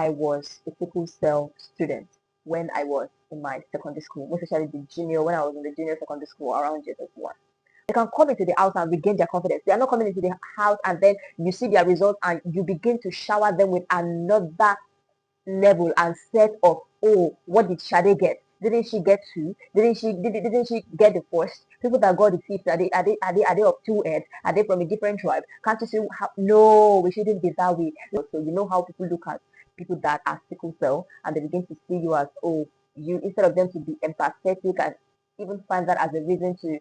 I was a sickle cell student when I was in my secondary school, most especially when I was in the junior secondary school around JS1. They can come into the house and regain their confidence. They are not coming into the house and then you see their results and you begin to shower them with another level and set of, oh, what did Shade get? Didn't she get two? Didn't she get the first? People that got the fifth, are they of two heads? Are they from a different tribe? Can't you see how? No, we shouldn't be that way. So you know how people look at people that are sickle cell and they begin to see you as, oh, you, instead of them to be empathetic and even find that as a reason to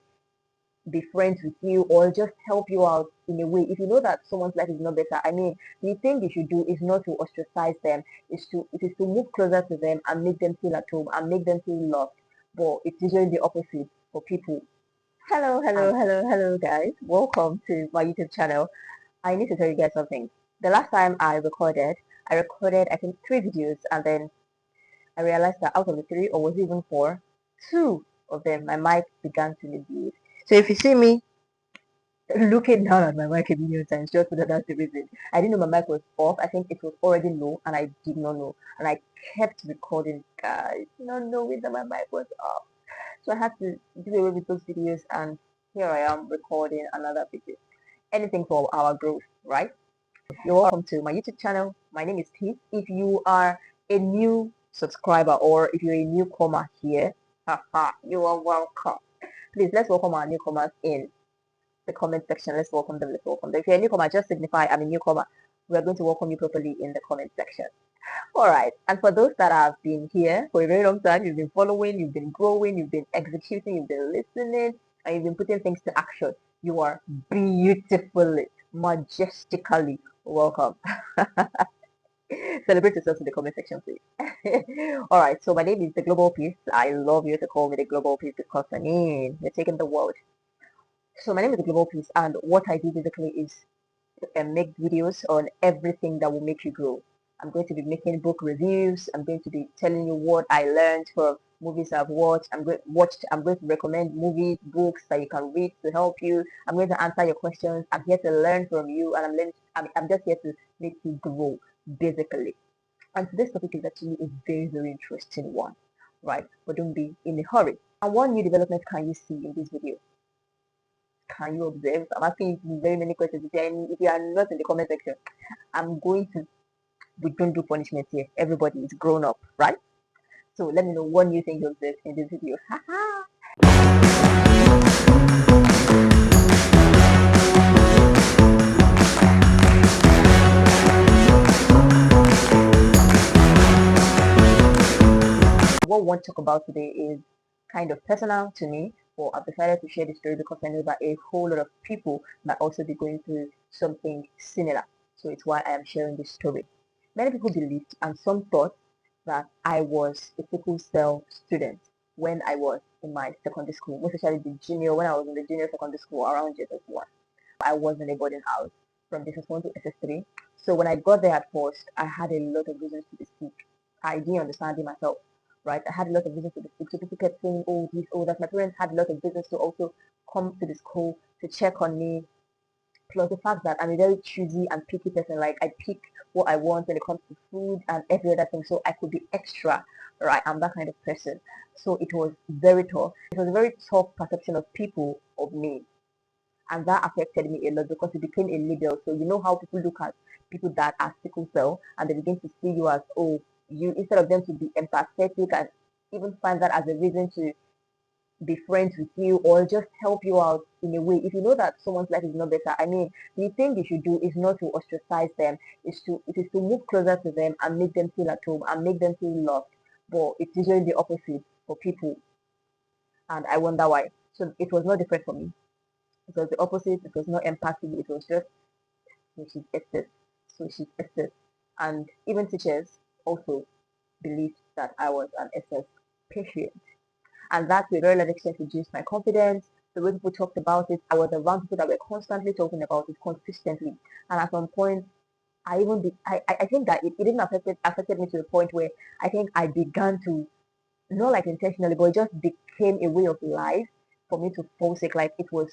be friends with you or just help you out in a way. If you know that someone's life is not better, I mean, the thing you should do is not to ostracize them, it is to move closer to them and make them feel at home and make them feel loved. But it's usually the opposite for people. Hello, guys. Welcome to my YouTube channel. I need to tell you guys something. The last time I recorded I think 3 videos, and then I realized that out of the 3, or was it even 4, 2 of them my mic began to misbehave. So if you see me looking down at my mic a million times, just that that's the reason. I didn't know my mic was off. I think it was already low and I did not know. And I kept recording, guys, not knowing that my mic was off. So I had to do away with those videos, and here I am recording another video. Anything for our growth, right? You're welcome to my YouTube channel. My name is Keith. If you are a new subscriber or if you're a newcomer here, you are welcome. Please, let's welcome our newcomers in the comment section. Let's welcome them. If you're a newcomer, just signify I'm a newcomer. We're going to welcome you properly in the comment section. All right. And for those that have been here for a very long time, you've been following, you've been growing, you've been executing, you've been listening, and you've been putting things to action. You are beautifully, majestically welcome. Celebrate yourself in the comment section, please. All right. So my name is the Global Peace. I love you to call me the Global Peace because I mean, you're taking the world. So my name is the Global Peace, and what I do basically is make videos on everything that will make you grow. I'm going to be making book reviews. I'm going to be telling you what I learned from movies I've watched. I'm going to recommend movies, books that you can read to help you. I'm going to answer your questions. I'm here to learn from you, and I'm just here to make you grow, basically. And today's topic is actually a very, very interesting one, right? But don't be in a hurry. And what new development can you see in this video? Can you observe? I'm asking you very many questions. If you are not in the comment section, we don't do punishment here. Everybody is grown up, right? So let me know what new thing you observed in this video. What we want to talk about today is kind of personal to me, but I've decided to share this story because I know that a whole lot of people might also be going through something similar. So it's why I am sharing this story. Many people believed and some thought that I was a sickle cell student when I was in my secondary school, most especially when I was in the junior secondary school around JS1. I was in a boarding house from JS1 to SS3. So when I got there at first, I had a lot of reasons to be sick. I didn't understand it myself, right? I had a lot of reasons to be sick. So people kept saying, oh, this, oh, that. My parents had a lot of reasons to also come to the school to check on me. Plus the fact that I'm a very choosy and picky person. Like I pick what I want when it comes to food and every other thing. So I could be extra, right? I'm that kind of person. So it was very tough. It was a very tough perception of people of me. And that affected me a lot because it became a label. So you know how people look at people that are sickle cell and they begin to see you as, oh, you, instead of them to be empathetic and even find that as a reason to be friends with you or just help you out in a way. If you know that someone's life is not better, I mean, the thing you should do is not to ostracize them, it is to move closer to them and make them feel at home and make them feel loved. But it's usually the opposite for people, and I wonder why. So it was not different for me. It was the opposite. It was not empathy. It was just so she's SS, so she's SS, and even teachers also believed that I was an SS patient. And that to a very large extent reduced my confidence. The way people talked about it, I was around people that were constantly talking about it consistently. And at some point, I think that it even affected me to the point where I think I began to, not like intentionally, but it just became a way of life for me to fall sick. Like it was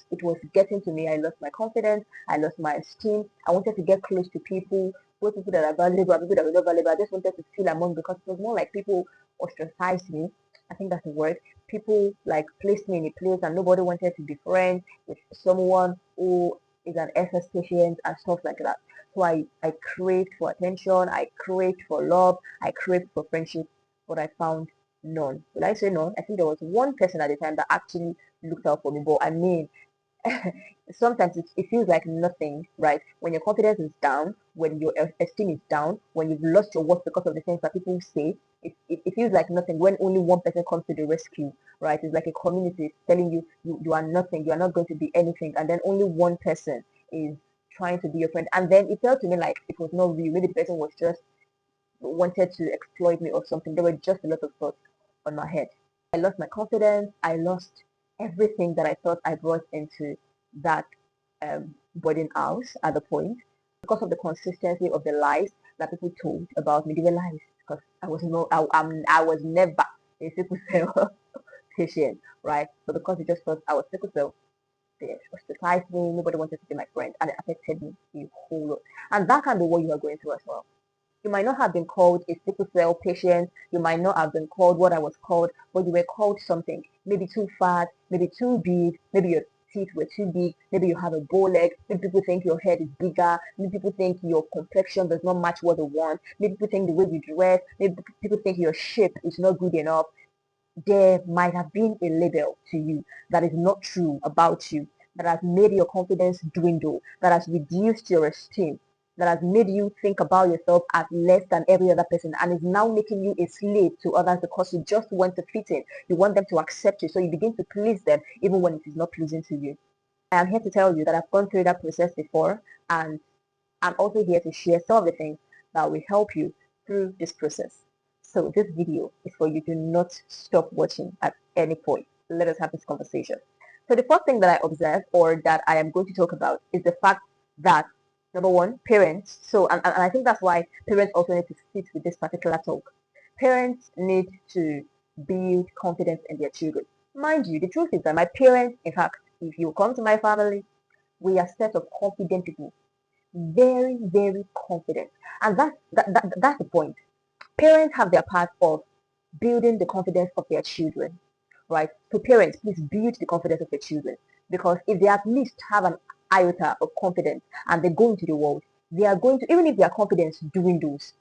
getting to me. I lost my confidence. I lost my esteem. I wanted to get close to people, both people that are valuable and people that were not valuable. I just wanted to feel among, because it was more like people ostracized me. I think that's the word. People like placed me in a place and nobody wanted to be friends with someone who is an SS patient and stuff like that. So I craved for attention, I craved for love, I craved for friendship, but I found none. Will I say none? I think there was one person at the time that actually looked out for me, but I mean, sometimes it feels like nothing, right? When your confidence is down, when your esteem is down, when you've lost your worth because of the things that people say, it feels like nothing when only one person comes to the rescue, right? It's like a community telling you, you are nothing, you are not going to be anything, and then only one person is trying to be your friend. And then it felt to me like it was not real. Maybe the person was just wanted to exploit me or something. There were just a lot of thoughts on my head. I lost my confidence. I lost everything that I thought I brought into that boarding house at the point, because of the consistency of the lies that people told about me. They were lies, because I was never a sickle cell patient, right? But because they just thought I was sickle cell, they ostracized me. Nobody wanted to be my friend, and it affected me a whole lot. And that can be what you are going through as well. You might not have been called a sickle cell patient. You might not have been called what I was called, but you were called something. Maybe too fat, maybe too big, maybe your teeth were too big, maybe you have a bow leg, maybe people think your head is bigger, maybe people think your complexion does not match what they want, maybe people think the way you dress, maybe people think your shape is not good enough. There might have been a label to you that is not true about you, that has made your confidence dwindle, that has reduced your esteem, that has made you think about yourself as less than every other person, and is now making you a slave to others because you just want to fit in. You want them to accept you, so you begin to please them even when it is not pleasing to you. I am here to tell you that I've gone through that process before, and I'm also here to share some of the things that will help you through this process. So this video is for you. Do not stop watching at any point. Let us have this conversation. So the first thing that I observe, or that I am going to talk about, is the fact that, number one, parents. So, and I think that's why parents also need to sit with this particular talk. Parents need to build confidence in their children. Mind you, the truth is that my parents, in fact, if you come to my family, we are set of confident people, very, very confident. And that's the point. Parents have their part of building the confidence of their children, right? So parents, please build the confidence of your children, because if they at least have an iota of confidence and they go into the world, they are going to, even if their confidence dwindles,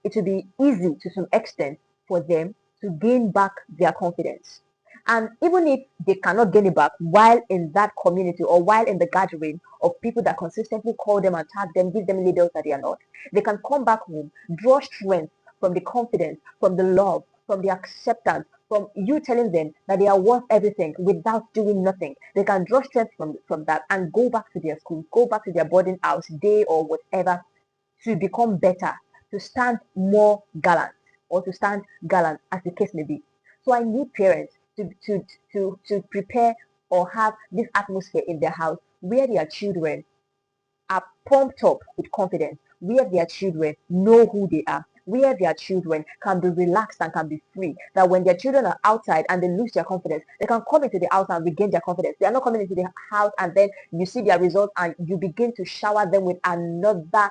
it will be easy to some extent for them to gain back their confidence. And even if they cannot gain it back while in that community or while in the gathering of people that consistently call them, attack them, give them labels that they are not, they can come back home, draw strength from the confidence, from the love, from the acceptance, from you telling them that they are worth everything without doing nothing. They can draw strength from that and go back to their school, go back to their boarding house, day or whatever, to become better, to stand more gallant, or to stand gallant, as the case may be. So I need parents to prepare or have this atmosphere in their house where their children are pumped up with confidence, where their children know who they are, where their children can be relaxed and can be free. That when their children are outside and they lose their confidence, they can come into the house and regain their confidence. They are not coming into the house and then you see their results and you begin to shower them with another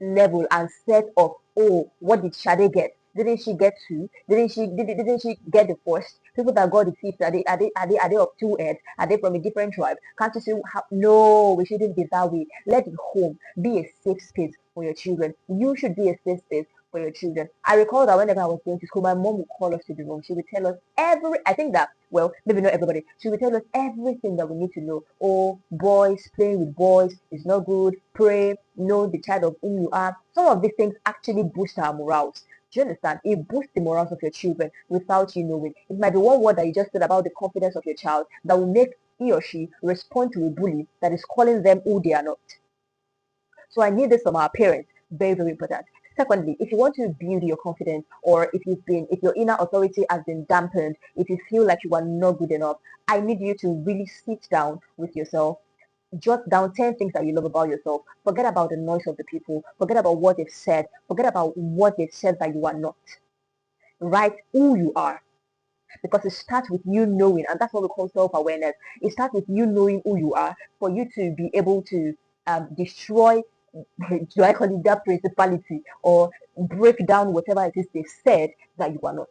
level and set of, oh, what did Shade get? Didn't she get two? Didn't she get the first? People that got the fifth, are they of two heads? Are they from a different tribe? Can't you see how? No, we shouldn't be that way. Let the home be a safe space for your children. You should be a safe space for your children. I recall that whenever I was going to school, my mom would call us to the room. She would tell us I think that, well, maybe not everybody. She would tell us everything that we need to know. Oh, boys, playing with boys is not good. Pray, know the child of whom you are. Some of these things actually boost our morals. Do you understand? It boosts the morals of your children without you knowing. It might be one word that you just said about the confidence of your child that will make he or she respond to a bully that is calling them who they are not. So I need this from our parents. Very, very important. Secondly, if you want to build your confidence, or if your inner authority has been dampened, if you feel like you are not good enough, I need you to really sit down with yourself, jot down 10 things that you love about yourself. Forget about the noise of the people. Forget about what they've said. Forget about what they've said that you are not. Write who you are. Because it starts with you knowing, and that's what we call self-awareness. It starts with you knowing who you are for you to be able to destroy do I call it that principality, or break down whatever it is they said that you are not.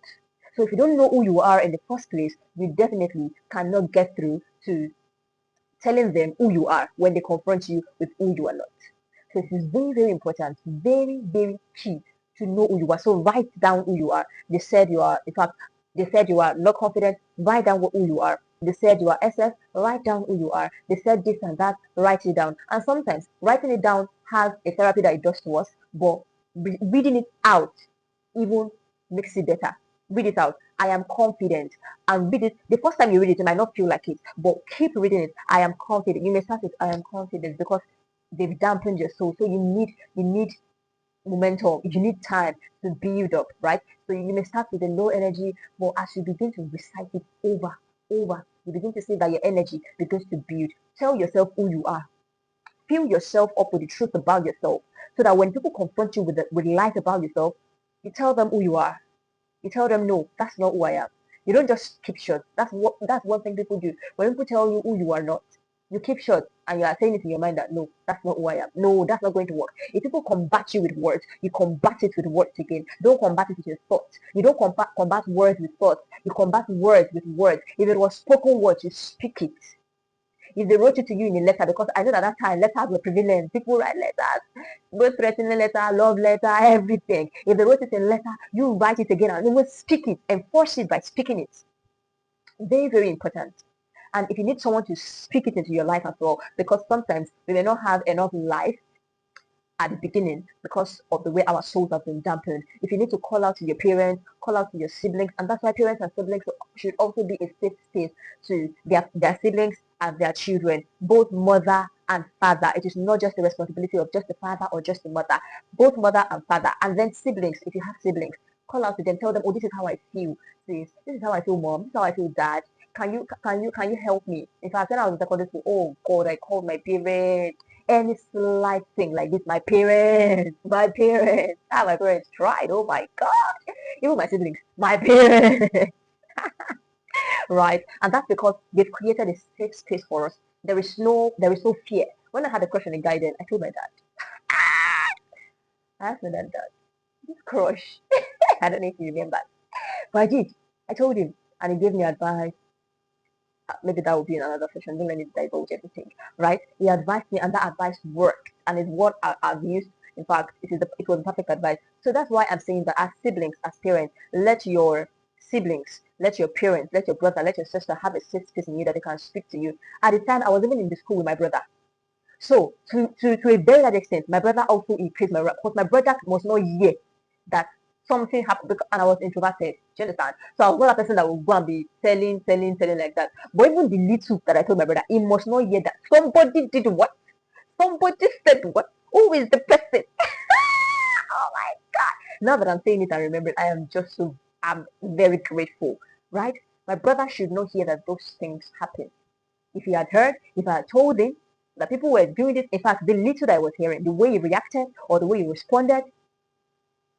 So if you don't know who you are in the first place, you definitely cannot get through to telling them who you are when they confront you with who you are not. So it is very, very important, very, very key to know who you are. So write down who you are. They said you are, in fact, they said you are not confident. Write down who you are. They said you are SF. Write down who you are. They said this and that. Write it down. And sometimes writing it down has a therapy that it does to us, but reading it out even makes it better. Read it out. I am confident. And read it. The first time you read it, you might not feel like it, but keep reading it. I am confident. You may start with I am confident because they've dampened your soul. So you need momentum, you need time to build up, right? So you may start with a low energy, but as you begin to recite it over, you begin to see that your energy begins to build. Tell yourself who you are. Fill yourself up with the truth about yourself, so that when people confront you with lies about yourself, you tell them who you are. You tell them, no, that's not who I am. You don't just keep short. That's one thing people do. When people tell you who you are not, you keep short and you are saying it in your mind that no, that's not who I am. No, that's not going to work. If people combat you with words, you combat it with words again. Don't combat it with your thoughts. You don't combat words with thoughts. You combat words with words. If it was spoken words, you speak it. If they wrote it to you in a letter, because I know that at that time letters were prevalent. People write letters, both threatening letter, love letter, everything. If they wrote it in letter, you write it again and you will speak it, enforce it by speaking it. Very, very important. And if you need someone to speak it into your life as well, because sometimes we may not have enough life at the beginning because of the way our souls have been dampened. If you need to call out to your parents, call out to your siblings, and that's why parents and siblings should also be a safe space to their siblings and their children, both mother and father. It is not just the responsibility of just the father or just the mother, both mother and father, and then siblings. If you have siblings, call out to them, tell them, oh, this is how I feel, this is how I feel, mom, this is how I feel, dad. Can you help me? In fact, when I was in secondary school, oh God, I called my parents. Any slight thing like this, my parents, my parents, my parents tried. Oh my God, even my siblings, my parents, right? And that's because they've created a safe space for us. There is no fear. When I had a crush on a guy, then I told my dad. I asked my dad, this crush. I don't know if you remember, but I did. I told him, and he gave me advice. Maybe that will be in another session. Don't let me divulge everything, right? He advised me, and that advice worked, and it's what I've used. In fact, it was perfect advice. So that's why I'm saying that as siblings, as parents, let your siblings, let your parents, let your brother, let your sister have a safe space in you that they can speak to you. At the time, I was even in the school with my brother. So to a very large extent, my brother also increased my rap because my brother was not here that something happened and I was introverted. Do you understand? So I was not a person that would go and be telling like that. But even the little that I told my brother, he must not hear that somebody did what? Somebody said what? Who is the person? Oh my God. Now that I'm saying it and remember it, I'm very grateful. Right? My brother should not hear that those things happen. If he had heard, if I had told him that people were doing this, in fact, the little that I was hearing, the way he reacted or the way he responded,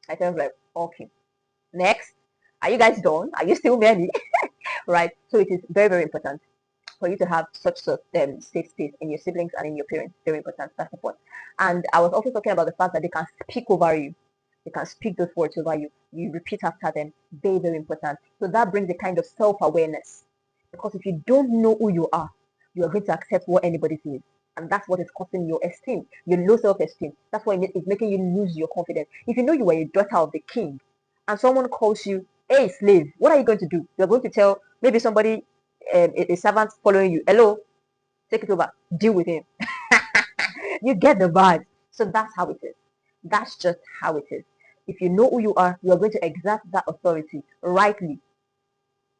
I felt like, okay, next. Are you guys done? Are you still many? Right? So it is very, very important for you to have such a safe space in your siblings and in your parents. Very important. That's the point. And I was also talking about the fact that they can speak over you. They can speak those words over you. You repeat after them. Very, very important. So that brings a kind of self-awareness. Because if you don't know who you are going to accept what anybody says. And that's what is causing your esteem, your low self-esteem. That's why it's making you lose your confidence. If you know you are a daughter of the king and someone calls you, hey, slave, what are you going to do? You're going to tell maybe somebody, a servant following you, hello, take it over, deal with him. You get the vibe. So that's how it is. That's just how it is. If you know who you are going to exert that authority rightly,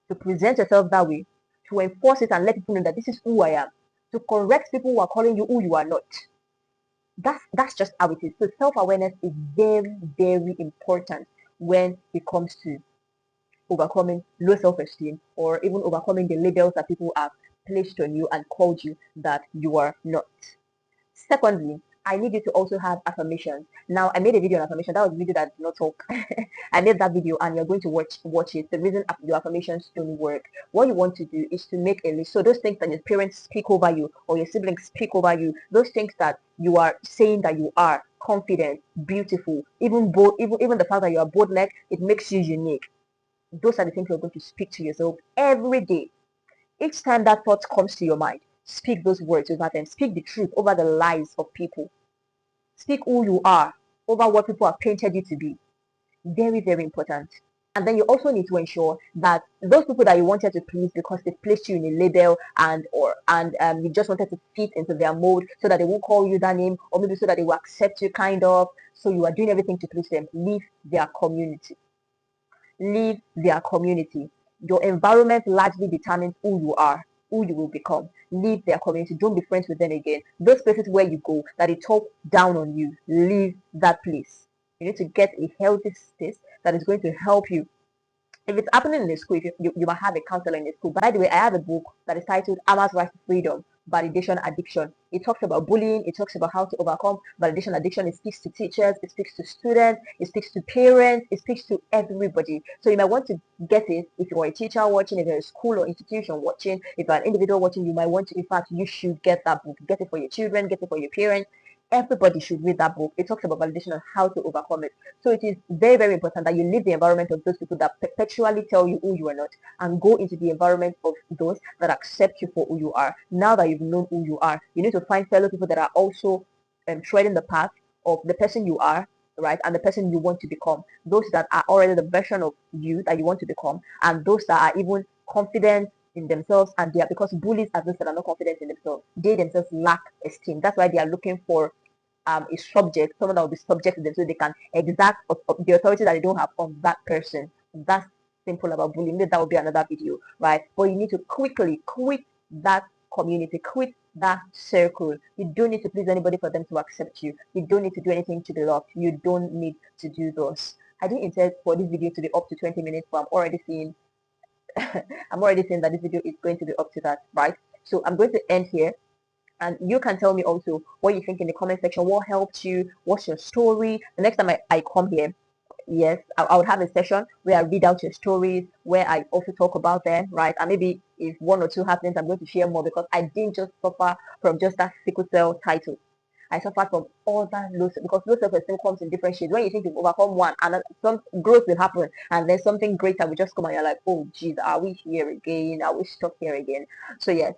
to present yourself that way, to enforce it and let people know that this is who I am, to correct people who are calling you who you are not. That's just how it is. So self-awareness is very, very important when it comes to overcoming low self-esteem or even overcoming the labels that people have placed on you and called you that you are not. Secondly, I need you to also have affirmations. Now, I made a video on affirmation. That was a video that did not talk. I made that video and you're going to watch it. The reason your affirmations don't work. What you want to do is to make a list. So those things that your parents speak over you or your siblings speak over you, those things that you are saying that you are confident, beautiful, even bold, even the fact that you are bold-legged, it makes you unique. Those are the things you're going to speak to yourself every day. Each time that thought comes to your mind, speak those words over them. Speak the truth over the lies of people. Speak who you are over what people have painted you to be. Very, very important. And then you also need to ensure that those people that you wanted to please because they placed you in a label and you just wanted to fit into their mold so that they won't call you that name, or maybe so that they will accept you kind of. So you are doing everything to please them. Leave their community. Leave their community. Your environment largely determines who you are, who you will become. Leave their community. Don't be friends with them again. Those places where you go that they talk down on you, leave that place. You need to get a healthy space that is going to help you. If it's happening in the school, if you might have a counselor in the school. By the way, I have a book that is titled AMMA'S Rise to Freedom, Validation Addiction. It talks about bullying. It talks about how to overcome validation addiction. It speaks to teachers. It speaks to students. It speaks to parents. It speaks to everybody. So you might want to get it if you're a teacher watching, if you're a school or institution watching, if you're an individual watching, you might want to, in fact, you should get that book. Get it for your children, get it for your parents. Everybody should read that book. It talks about validation and how to overcome it. So it is very, very important that you leave the environment of those people that perpetually tell you who you are not and go into the environment of those that accept you for who you are. Now that you've known who you are, you need to find fellow people that are also treading the path of the person you are, right, and the person you want to become. Those that are already the version of you that you want to become, and those that are even confident in themselves, and they are, because bullies are those that are not confident in themselves. They themselves lack esteem. That's why they are looking for a subject, someone that will be subject to them, so they can exact the authority that they don't have on that person. That's simple about bullying. That will be another video, right? But you need to quickly quit that community, quit that circle. You don't need to please anybody for them to accept you. You don't need to do anything to be loved. You don't need to do those. I didn't intend for this video to be up to 20 minutes, but I'm already seeing that this video is going to be up to that, right? So I'm going to end here. And you can tell me also what you think in the comment section. What helped you? What's your story? The next time I come here, yes, I would have a session where I read out your stories, where I also talk about them, right? And maybe if one or two happens, I'm going to share more, because I didn't just suffer from just that sickle cell title. I suffered from all that low, because low self-esteem comes in different shades. When you think you've overcome one, and some growth will happen, and then something greater will just come, and you're like, oh geez, are we here again? Are we stuck here again? So yes,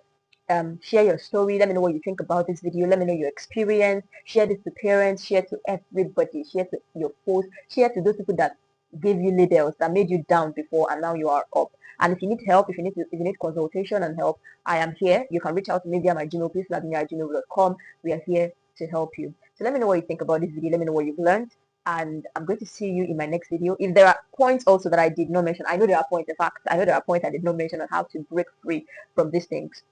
share your story. Let me know what you think about this video. Let me know your experience. Share this to parents. Share to everybody. Share to your posts. Share to those people that gave you labels, that made you down before, and now you are up. And if you need help, if you need consultation and help, I am here. You can reach out to me via my Gmail, please gmail.com. We are here to help you. So let me know what you think about this video. Let me know what you've learned, and I'm going to see you in my next video. If there are points also that I did not mention, I know there are points. In fact, I know there are points I did not mention on how to break free from these things.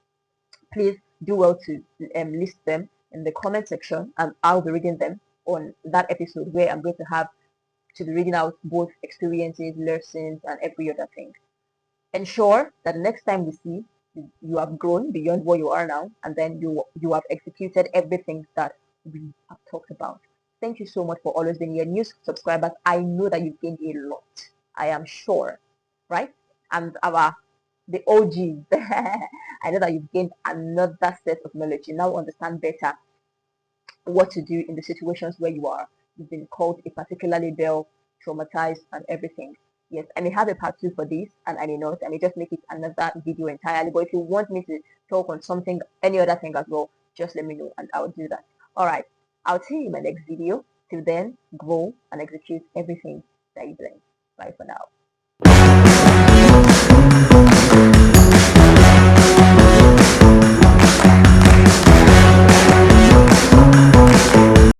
Please do well to list them in the comment section, and I'll be reading them on that episode, where I'm going to be reading out both experiences, lessons, and every other thing. Ensure that the next time we see, you have grown beyond what you are now, and then you have executed everything that we have talked about. Thank you so much for always being here. New subscribers, I know that you've gained a lot. I am sure, right? And the OGs, I know that you've gained another set of knowledge. You now understand better what to do in the situations where you've been called a particular label, traumatized, and everything. Yes, I may have a part 2 for this, and I may not. I may just make it another video entirely. But if you want me to talk on something, any other thing as well, just let me know, and I'll do that. All right, I'll see you in my next video. Till then, grow and execute everything that you learn. Bye for now.